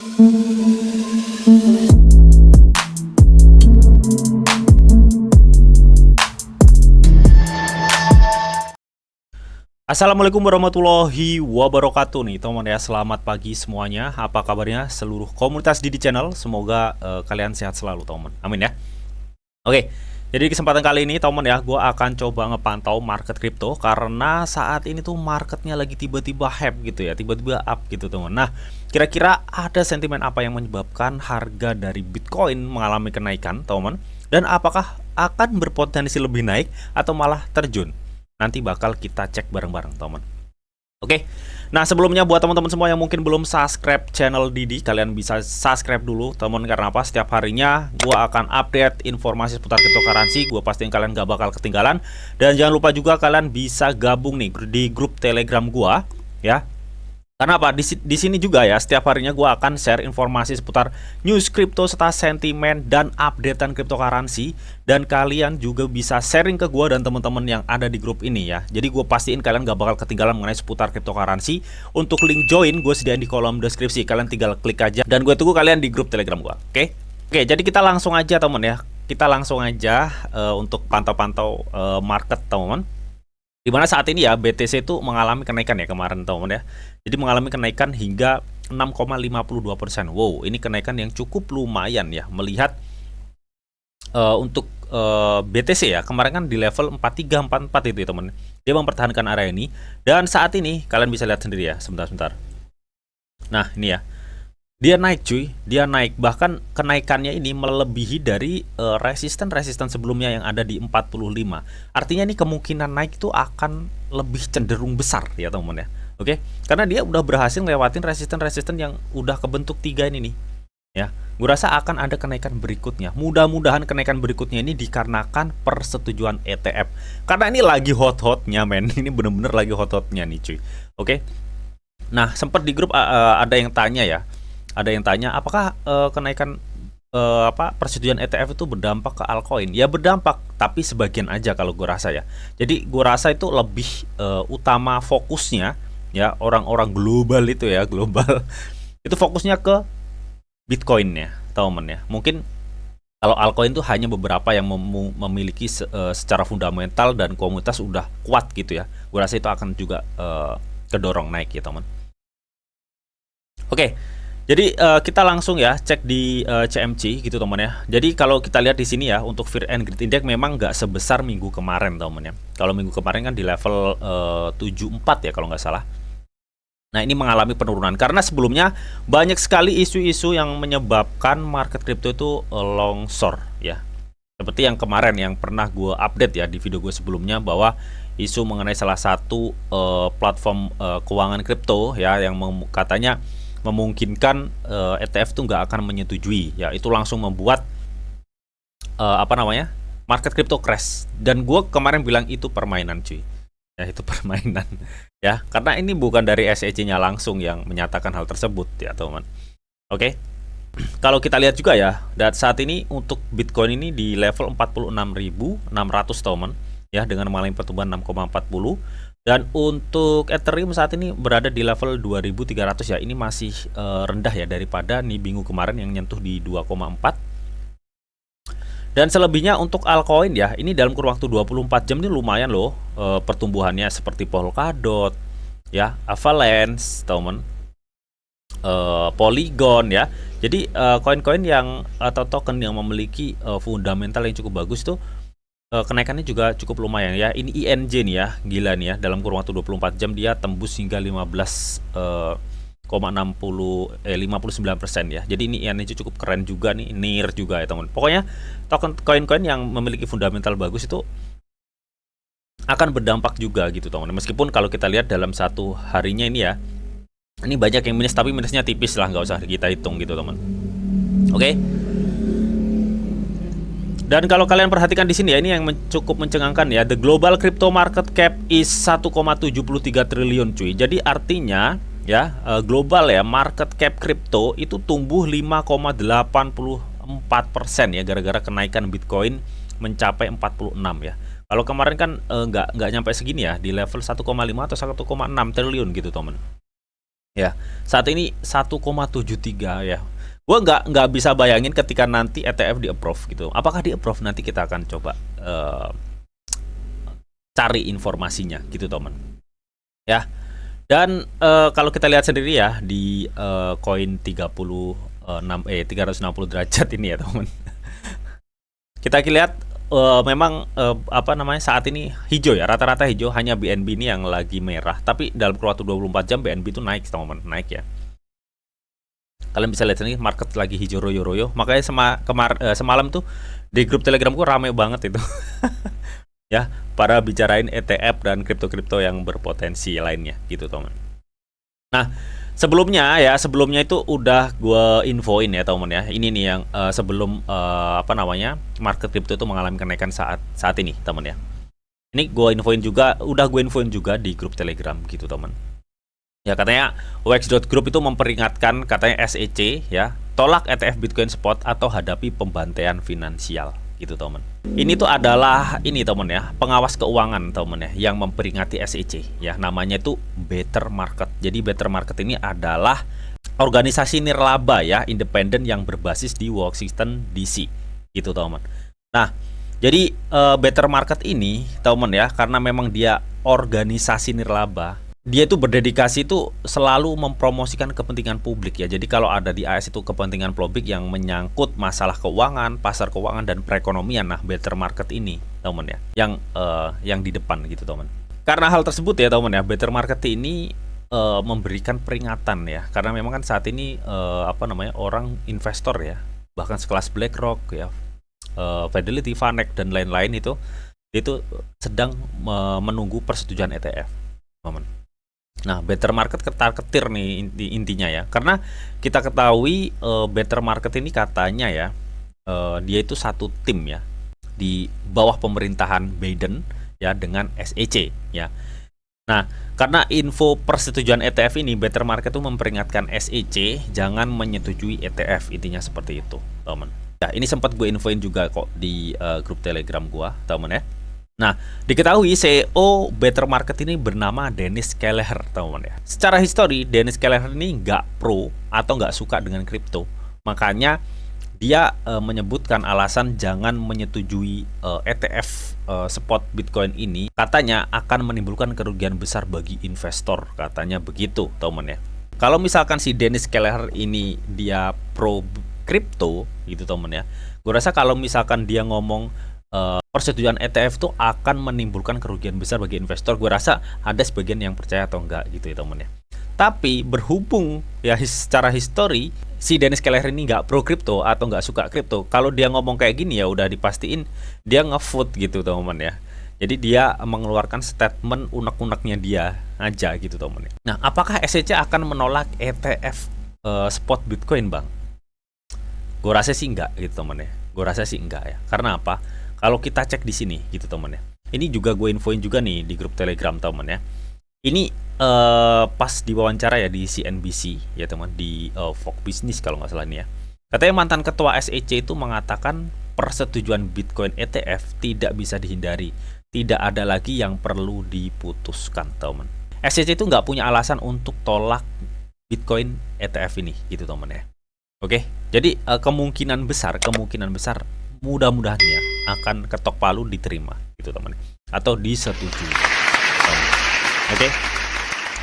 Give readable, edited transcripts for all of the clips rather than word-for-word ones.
Assalamualaikum warahmatullahi wabarakatuh nih teman ya, selamat pagi semuanya. Apa kabarnya seluruh komunitas Didi Channel? Semoga kalian sehat selalu teman, amin ya. Oke, jadi di kesempatan kali ini teman ya, gue akan coba ngepantau market kripto karena saat ini tuh marketnya lagi tiba-tiba hype gitu ya, tiba-tiba up gitu teman. Nah, kira-kira ada sentimen apa yang menyebabkan harga dari Bitcoin mengalami kenaikan teman? Dan apakah akan berpotensi lebih naik atau malah terjun? Nanti bakal kita cek bareng-bareng teman. Oke, nah sebelumnya buat teman-teman semua yang mungkin belum subscribe channel Didi, kalian bisa subscribe dulu teman, karena apa? Setiap harinya gua akan update informasi seputar cryptocurrency, gua pastiin kalian gak bakal ketinggalan. Dan jangan lupa juga kalian bisa gabung nih di grup Telegram gua ya. Karena apa? Di sini juga ya, setiap harinya gue akan share informasi seputar news crypto serta sentimen dan updatean cryptocurrency. Dan kalian juga bisa sharing ke gue dan teman-teman yang ada di grup ini ya. Jadi gue pastiin kalian gak bakal ketinggalan mengenai seputar cryptocurrency. Untuk link join gue sediain di kolom deskripsi. Kalian tinggal klik aja dan gue tunggu kalian di grup Telegram gue. Oke, jadi kita langsung aja teman ya. Kita langsung aja untuk pantau-pantau market teman. Dimana saat ini ya BTC itu mengalami kenaikan ya kemarin teman-teman ya. Jadi mengalami kenaikan hingga 6,52%. Wow, ini kenaikan yang cukup lumayan ya melihat untuk BTC ya. Kemarin kan di level 4344 itu ya teman. Dia mempertahankan area ini dan saat ini kalian bisa lihat sendiri ya, sebentar. Nah, ini ya. Dia naik cuy, dia naik, bahkan kenaikannya ini melebihi dari resisten sebelumnya yang ada di 45. Artinya nih kemungkinan naik itu akan lebih cenderung besar ya teman-teman ya. Oke, karena dia udah berhasil lewatin resisten yang udah kebentuk 3 ini nih. Ya, gue rasa akan ada kenaikan berikutnya. Mudah-mudahan kenaikan berikutnya ini dikarenakan persetujuan ETF. Karena ini lagi hot-hotnya men, ini bener-bener lagi hot-hotnya nih cuy. Oke. Nah, sempat di grup ada yang tanya ya. Ada yang tanya apakah kenaikan persetujuan ETF itu berdampak ke altcoin? Ya berdampak, tapi sebagian aja kalau gue rasa ya. Jadi gue rasa itu lebih utama fokusnya ya orang-orang global itu ya, global itu fokusnya ke Bitcoin-nya, teman ya. Mungkin kalau altcoin itu hanya beberapa yang memiliki secara fundamental dan komunitas udah kuat gitu ya. Gue rasa itu akan juga kedorong naik ya teman. Oke. Jadi kita langsung ya cek di CMC gitu teman ya. Jadi kalau kita lihat di sini ya untuk Fear and Greed Index memang nggak sebesar minggu kemarin teman ya. Kalau minggu kemarin kan di level 74 ya kalau nggak salah. Nah ini mengalami penurunan karena sebelumnya banyak sekali isu-isu yang menyebabkan market crypto itu longsor ya. Seperti yang kemarin yang pernah gue update ya di video gue sebelumnya bahwa isu mengenai salah satu platform keuangan kripto ya yang katanya memungkinkan ETF itu nggak akan menyetujui ya, itu langsung membuat market crypto crash. Dan gue kemarin bilang itu permainan cuy ya, itu permainan ya, karena ini bukan dari SEC-nya langsung yang menyatakan hal tersebut ya teman. Oke. Kalau kita lihat juga ya, dan saat ini untuk Bitcoin ini di level 46.600 teman ya, dengan mengalami pertumbuhan 6,40. Dan untuk Ethereum saat ini berada di level 2300 ya. Ini masih rendah ya daripada nih minggu kemarin yang nyentuh di 2,4. Dan selebihnya untuk altcoin ya, ini dalam kurun waktu 24 jam ini lumayan loh pertumbuhannya, seperti Polkadot ya, Avalanche, teman, Polygon ya. Jadi koin-koin yang atau token yang memiliki fundamental yang cukup bagus tuh kenaikannya juga cukup lumayan ya. Ini INJ nih ya, gila nih ya, dalam kurun waktu 24 jam dia tembus hingga 59% ya. Jadi ini INJ cukup keren juga nih, NIR juga ya teman. Pokoknya token koin-koin yang memiliki fundamental bagus itu akan berdampak juga gitu teman. Meskipun kalau kita lihat dalam satu harinya ini ya, ini banyak yang minus, tapi minusnya tipis lah, nggak usah kita hitung gitu teman. Oke. Dan kalau kalian perhatikan di sini ya, ini yang cukup mencengangkan ya. The global crypto market cap is 1,73 triliun cuy. Jadi artinya ya global ya market cap kripto itu tumbuh 5,84% ya, gara-gara kenaikan Bitcoin mencapai 46 ya. Kalau kemarin kan nggak nyampe segini ya, di level 1,5 atau 1,6 triliun gitu teman. Ya, saat ini 1,73 ya. Gua nggak bisa bayangin ketika nanti ETF di approve gitu. Apakah di approve, nanti kita akan coba cari informasinya gitu teman. Ya. Dan kalau kita lihat sendiri ya di koin 360 derajat ini ya teman. Kita lihat memang apa namanya, saat ini hijau ya, rata-rata hijau, hanya BNB ini yang lagi merah. Tapi dalam waktu 24 jam BNB itu naik teman-teman, naik ya. Kalian bisa lihat sini market lagi hijau royo-royo. Makanya semalam tuh di grup Telegramku rame banget itu. Ya, para bicarain ETF dan kripto-kripto yang berpotensi lainnya gitu teman. Nah, sebelumnya itu udah gue infoin ya teman ya. Ini nih yang sebelum apa namanya, market kripto itu mengalami kenaikan saat ini teman ya. Ini gue infoin juga, udah gue infoin juga di grup Telegram gitu teman. Ya, katanya wax.group itu memperingatkan, katanya SEC ya, tolak ETF Bitcoin spot atau hadapi pembantaian finansial gitu teman. Ini tuh adalah ini teman ya, pengawas keuangan teman ya, yang memperingati SEC ya, namanya itu Better Market. Jadi Better Market ini adalah organisasi nirlaba ya, independen yang berbasis di Washington DC gitu teman. Nah, jadi Better Market ini teman ya, karena memang dia organisasi nirlaba, dia itu berdedikasi itu selalu mempromosikan kepentingan publik ya. Jadi kalau ada di AS itu kepentingan publik yang menyangkut masalah keuangan, pasar keuangan dan perekonomian, nah Better Market ini teman ya, yang di depan gitu teman. Karena hal tersebut ya teman ya, Better Market ini memberikan peringatan ya, karena memang kan saat ini apa namanya, orang investor ya, bahkan sekelas BlackRock ya, Fidelity, Vanek dan lain-lain itu sedang menunggu persetujuan ETF teman. Nah, Better Market ketar-ketir nih intinya ya, karena kita ketahui Better Market ini katanya ya, dia itu satu tim ya di bawah pemerintahan Biden ya dengan SEC ya. Nah, karena info persetujuan ETF ini, Better Market itu memperingatkan SEC jangan menyetujui ETF, intinya seperti itu teman. Ya, ini sempat gue infoin juga kok di grup Telegram gua teman ya. Nah, diketahui CEO Better Market ini bernama Dennis Kelleher, teman-teman ya. Secara histori, Dennis Kelleher ini nggak pro atau nggak suka dengan kripto. Makanya dia menyebutkan alasan jangan menyetujui ETF spot Bitcoin ini, katanya akan menimbulkan kerugian besar bagi investor, katanya begitu, teman-teman ya. Kalau misalkan si Dennis Kelleher ini dia pro kripto gitu, teman-teman ya. Gue rasa kalau misalkan dia ngomong persetujuan ETF itu akan menimbulkan kerugian besar bagi investor, gue rasa ada sebagian yang percaya atau enggak gitu ya temen ya. Tapi berhubung ya secara histori si Dennis Kelleher ini nggak pro kripto atau nggak suka kripto, kalau dia ngomong kayak gini ya udah dipastiin dia ngevote gitu temen ya. Jadi dia mengeluarkan statement unek-uneknya dia aja gitu temen ya. Nah, apakah SEC akan menolak ETF spot Bitcoin bang? Gue rasa sih enggak gitu temen ya. Gue rasa sih enggak ya. Karena apa? Kalau kita cek di sini gitu teman ya. Ini juga gue infoin juga nih di grup Telegram teman ya. Ini pas diwawancara ya di CNBC ya teman, di Fox Business kalau nggak salah ini ya. Katanya mantan ketua SEC itu mengatakan persetujuan Bitcoin ETF tidak bisa dihindari. Tidak ada lagi yang perlu diputuskan teman. SEC itu nggak punya alasan untuk tolak Bitcoin ETF ini gitu teman ya. Oke, jadi kemungkinan besar mudah-mudahannya akan ketok palu diterima gitu teman, atau disetujui. Oke.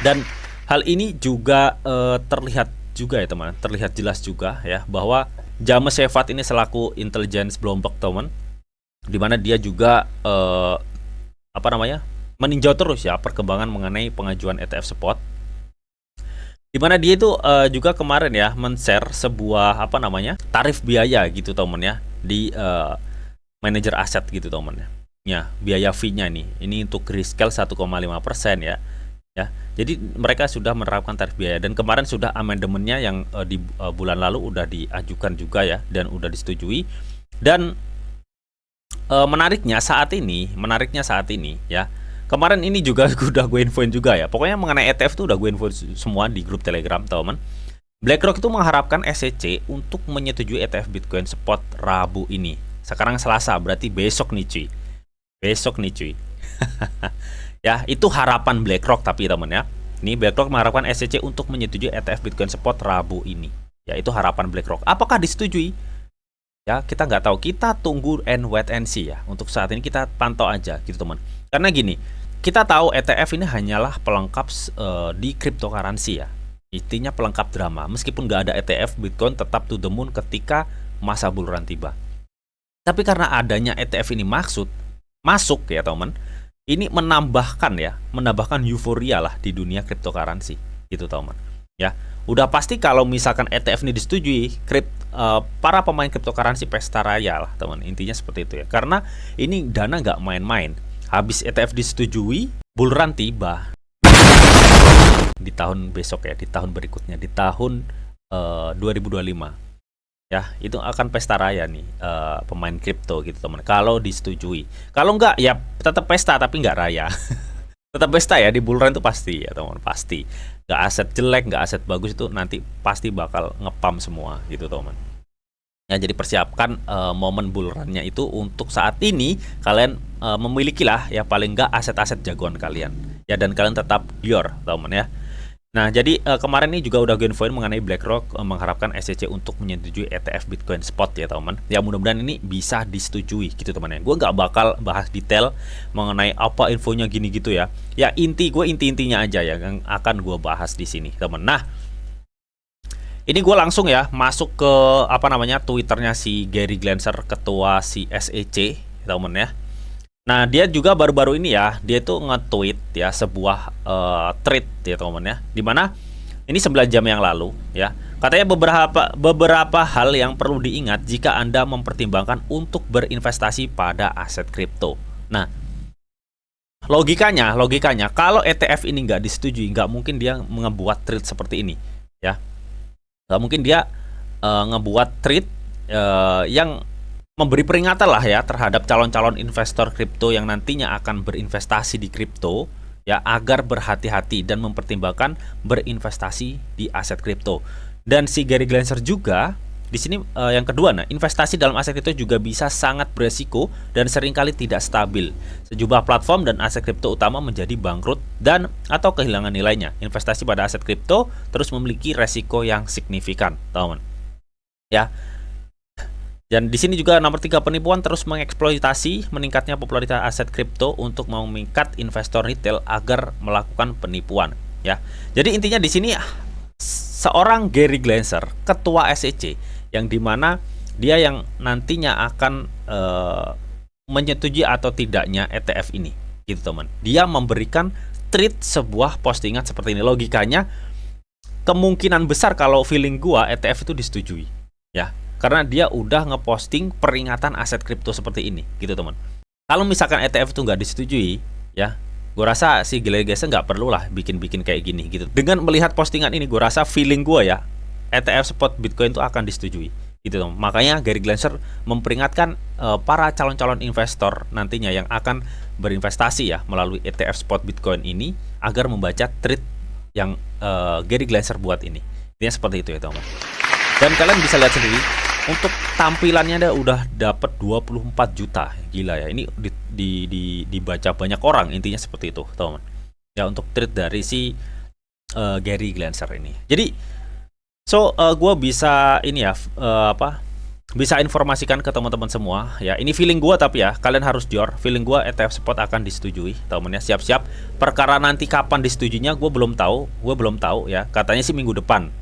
Dan hal ini juga terlihat juga ya teman, terlihat jelas juga ya bahwa James Shephard ini selaku intelligence Bloomberg teman, dimana dia juga apa namanya, meninjau terus ya perkembangan mengenai pengajuan ETF spot, dimana dia itu juga kemarin ya men-share sebuah apa namanya tarif biaya gitu teman ya di manajer aset gitu teman ya. Ya, biaya fee-nya nih. Ini untuk Grayscale 1,5% ya. Ya. Jadi mereka sudah menerapkan tarif biaya, dan kemarin sudah amandemennya yang di bulan lalu udah diajukan juga ya, dan udah disetujui. Dan menariknya saat ini ya. Kemarin ini juga udah gue infoin juga ya. Pokoknya mengenai ETF tuh udah gue infoin semua di grup Telegram teman. BlackRock itu mengharapkan SEC untuk menyetujui ETF Bitcoin spot Rabu ini. Sekarang Selasa, berarti besok nih cuy. Besok nih cuy. Ya, itu harapan BlackRock tapi teman ya. Ini BlackRock mengharapkan SEC untuk menyetujui ETF Bitcoin Spot Rabu ini. Ya, itu harapan BlackRock. Apakah disetujui? Ya, kita nggak tahu. Kita tunggu and wait and see ya. Untuk saat ini kita pantau aja gitu teman. Karena gini, kita tahu ETF ini hanyalah pelengkap di cryptocurrency ya. Intinya pelengkap drama. Meskipun nggak ada ETF, Bitcoin tetap to the moon ketika masa bull run tiba. Tapi karena adanya ETF ini masuk ya teman, ini menambahkan euforia lah di dunia cryptocurrency gitu teman. Ya, udah pasti kalau misalkan ETF ini disetujui, para pemain cryptocurrency pesta raya lah teman. Intinya seperti itu ya. Karena ini dana nggak main-main. Habis ETF disetujui, bull run tiba di tahun besok ya, di tahun berikutnya, di tahun 2025 ya, itu akan pesta raya nih pemain kripto gitu teman, kalau disetujui. Kalau enggak ya tetap pesta tapi nggak raya. Tetap pesta ya di bull run itu pasti ya teman, pasti. Nggak aset jelek, nggak aset bagus itu nanti pasti bakal ngepam semua gitu teman. Ya, jadi persiapkan momen bull run-nya itu untuk saat ini kalian memilikilah ya paling nggak aset-aset jagoan kalian ya, dan kalian tetap liar teman ya. Nah, jadi kemarin ini juga udah gue infoin mengenai BlackRock mengharapkan SEC untuk menyetujui ETF Bitcoin Spot ya teman. Ya, mudah-mudahan ini bisa disetujui gitu teman ya. Gue nggak bakal bahas detail mengenai apa infonya gini gitu ya. Ya, inti-intinya aja ya yang akan gue bahas di sini teman. Nah, ini gue langsung ya masuk ke Twitternya si Gary Gensler, ketua si SEC teman ya. Nah, dia juga baru-baru ini ya, dia tuh nge-tweet ya sebuah tweet ya teman ya, dimana ini 9 jam yang lalu ya, katanya beberapa hal yang perlu diingat jika Anda mempertimbangkan untuk berinvestasi pada aset kripto. Nah, logikanya kalau ETF ini nggak disetujui, nggak mungkin dia ngebuat tweet seperti ini ya, nggak mungkin dia ngebuat tweet yang memberi peringatan lah ya terhadap calon-calon investor kripto yang nantinya akan berinvestasi di kripto ya, agar berhati-hati dan mempertimbangkan berinvestasi di aset kripto. Dan si Gary Gensler juga di sini yang kedua, nah, investasi dalam aset kripto juga bisa sangat beresiko dan seringkali tidak stabil. Sejumlah platform dan aset kripto utama menjadi bangkrut dan atau kehilangan nilainya. Investasi pada aset kripto terus memiliki resiko yang signifikan, teman. Ya. Dan di sini juga nomor 3, penipuan terus mengeksploitasi meningkatnya popularitas aset kripto untuk memikat investor retail agar melakukan penipuan ya. Jadi intinya di sini seorang Gary Gensler, ketua SEC, yang dimana dia yang nantinya akan menyetujui atau tidaknya ETF ini gitu teman. Dia memberikan tweet sebuah postingan seperti ini. Logikanya kemungkinan besar kalau feeling gua ETF itu disetujui ya, karena dia udah ngeposting peringatan aset kripto seperti ini gitu teman. Kalau misalkan ETF itu nggak disetujui ya, gue rasa si Gary Gensler nggak perlu lah bikin kayak gini gitu. Dengan melihat postingan ini, gue rasa feeling gue ya ETF spot Bitcoin itu akan disetujui gitu teman. Makanya Gary Gensler memperingatkan para calon-calon investor nantinya yang akan berinvestasi ya melalui ETF spot Bitcoin ini agar membaca tweet yang Gary Gensler buat ini. Intinya seperti itu ya teman. Dan kalian bisa lihat sendiri untuk tampilannya dia udah dapat 24 juta. Gila ya. Ini dibaca banyak orang, intinya seperti itu, teman. Ya, untuk tweet dari si Gary Gensler ini. Jadi gue bisa ini ya bisa informasikan ke teman-teman semua ya. Ini feeling gue, tapi ya kalian harus jor. Feeling gue ETF spot akan disetujui, teman ya. Siap-siap. Perkara nanti kapan disetujuinya gue belum tahu ya. Katanya sih minggu depan.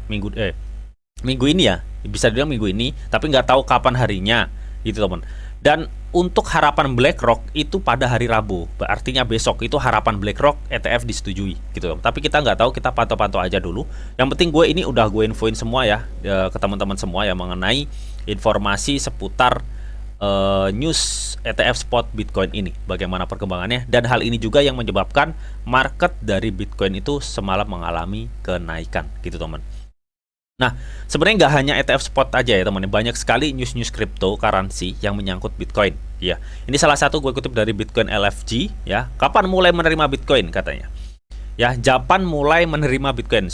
Minggu ini ya, bisa dibilang minggu ini, tapi nggak tahu kapan harinya gitu teman. Dan untuk harapan BlackRock itu pada hari Rabu, artinya besok itu harapan BlackRock ETF disetujui gitu teman. Tapi kita nggak tahu, kita pantau-pantau aja dulu. Yang penting gue ini udah gue infoin semua ya ke teman-teman semua ya mengenai informasi seputar news ETF spot Bitcoin ini, bagaimana perkembangannya, dan hal ini juga yang menyebabkan market dari Bitcoin itu semalam mengalami kenaikan gitu teman. Nah, sebenarnya nggak hanya ETF spot aja ya teman, banyak sekali news cryptocurrency yang menyangkut Bitcoin ya. Ini salah satu gue kutip dari Bitcoin LFG ya. Kapan mulai menerima Bitcoin katanya? Ya, Japan mulai menerima Bitcoin,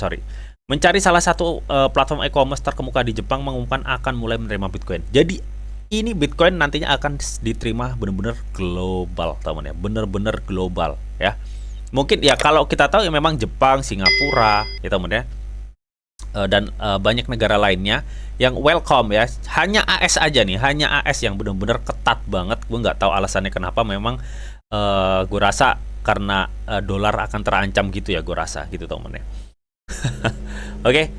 mencari salah satu platform e-commerce terkemuka di Jepang mengumumkan akan mulai menerima Bitcoin. Jadi ini Bitcoin nantinya akan diterima benar-benar global teman ya, benar-benar global ya. Mungkin ya kalau kita tahu ya memang Jepang, Singapura, ya teman ya, dan banyak negara lainnya yang welcome ya. Hanya AS aja nih, hanya AS yang benar-benar ketat banget. Gue nggak tahu alasannya kenapa. Memang gue rasa karena dolar akan terancam gitu ya, gue rasa gitu teman ya. Oke.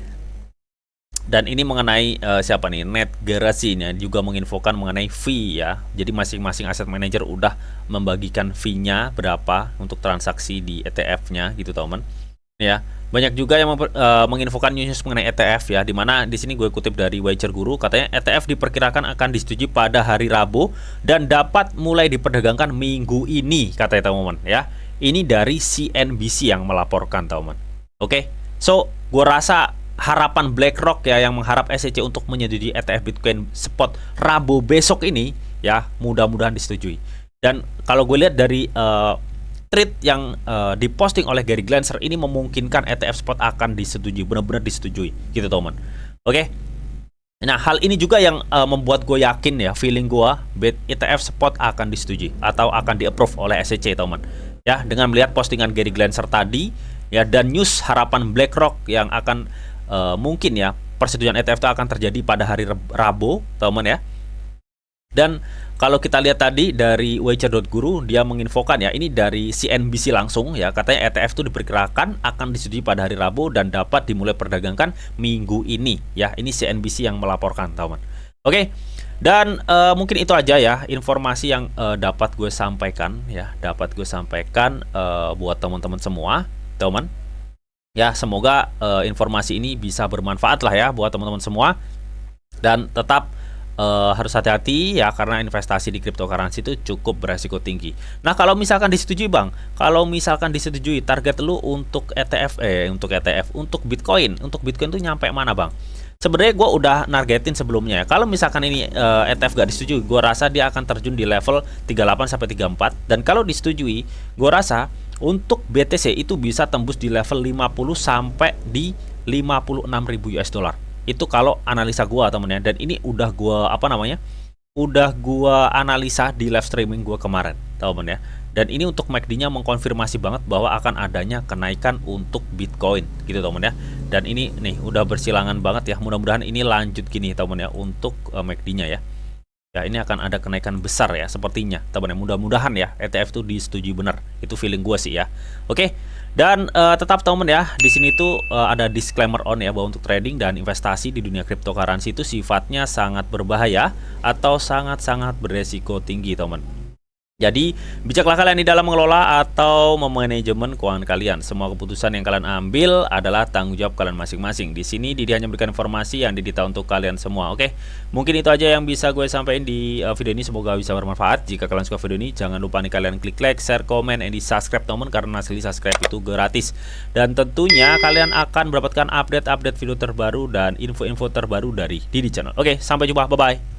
Dan ini mengenai siapa nih? Netgerasi ini juga menginfokan mengenai fee ya. Jadi masing-masing asset manager udah membagikan fee-nya berapa untuk transaksi di ETF-nya gitu teman. Ya, banyak juga yang menginfokan news mengenai ETF ya. Dimana di sini gue kutip dari Wager Guru, katanya ETF diperkirakan akan disetujui pada hari Rabu dan dapat mulai diperdagangkan minggu ini, katanya teman-teman ya. Ini dari CNBC yang melaporkan teman. Oke, so gue rasa harapan BlackRock ya yang mengharap SEC untuk menyetujui ETF Bitcoin spot Rabu besok ini ya, mudah-mudahan disetujui. Dan kalau gue lihat dari tweet yang diposting oleh Gary Gensler ini memungkinkan ETF spot akan disetujui, benar-benar disetujui gitu teman. Oke. Nah, hal ini juga yang membuat gue yakin ya, feeling gue ETF spot akan disetujui atau akan di-approve oleh SEC teman. Ya, dengan melihat postingan Gary Gensler tadi ya, dan news harapan BlackRock yang akan mungkin ya persetujuan ETF itu akan terjadi pada hari Rabu, teman ya. Dan kalau kita lihat tadi dari Wager.Guru, dia menginfokan ya, ini dari CNBC langsung ya, katanya ETF itu diperkirakan akan disetujui pada hari Rabu dan dapat dimulai perdagangkan minggu ini ya. Ini CNBC yang melaporkan, teman. Oke. Dan mungkin itu aja ya informasi yang dapat gue sampaikan ya, buat teman-teman semua, teman. Ya, semoga informasi ini bisa bermanfaat lah ya buat teman-teman semua. Dan tetap harus hati-hati ya, karena investasi di cryptocurrency itu cukup beresiko tinggi. Nah, kalau misalkan disetujui Bang, target lu untuk untuk Bitcoin itu nyampe mana Bang? Sebenarnya gue udah nargetin sebelumnya ya. Kalau misalkan ini ETF gak disetujui, gue rasa dia akan terjun di level 38 sampai 34. Dan kalau disetujui, gue rasa untuk BTC itu bisa tembus di level 50 sampai di 56.000 US dollar. Itu kalau analisa gua temen ya. Dan ini udah gua analisa di live streaming gua kemarin, temen ya. Dan ini untuk MACD-nya mengkonfirmasi banget bahwa akan adanya kenaikan untuk Bitcoin gitu temen ya. Dan ini nih udah bersilangan banget ya. Mudah-mudahan ini lanjut gini temen ya untuk MACD-nya ya. Ya, ini akan ada kenaikan besar ya sepertinya, teman-teman. Mudah-mudahan ya ETF itu disetujui benar. Itu feeling gue sih ya. Oke. Dan tetap teman ya, di sini tuh ada disclaimer on ya, bahwa untuk trading dan investasi di dunia cryptocurrency itu sifatnya sangat berbahaya atau sangat-sangat beresiko tinggi, teman. Jadi, bijaklah kalian di dalam mengelola atau memanajemen keuangan kalian. Semua keputusan yang kalian ambil adalah tanggung jawab kalian masing-masing. Di sini Didi hanya memberikan informasi yang didita untuk kalian semua. Oke, mungkin itu aja yang bisa gue sampaikan di video ini. Semoga bisa bermanfaat. Jika kalian suka video ini, jangan lupa nih kalian klik like, share, komen, and di subscribe teman, karena hasil subscribe itu gratis. Dan tentunya kalian akan mendapatkan update-update video terbaru dan info-info terbaru dari Didi Channel. Oke, sampai jumpa. Bye-bye.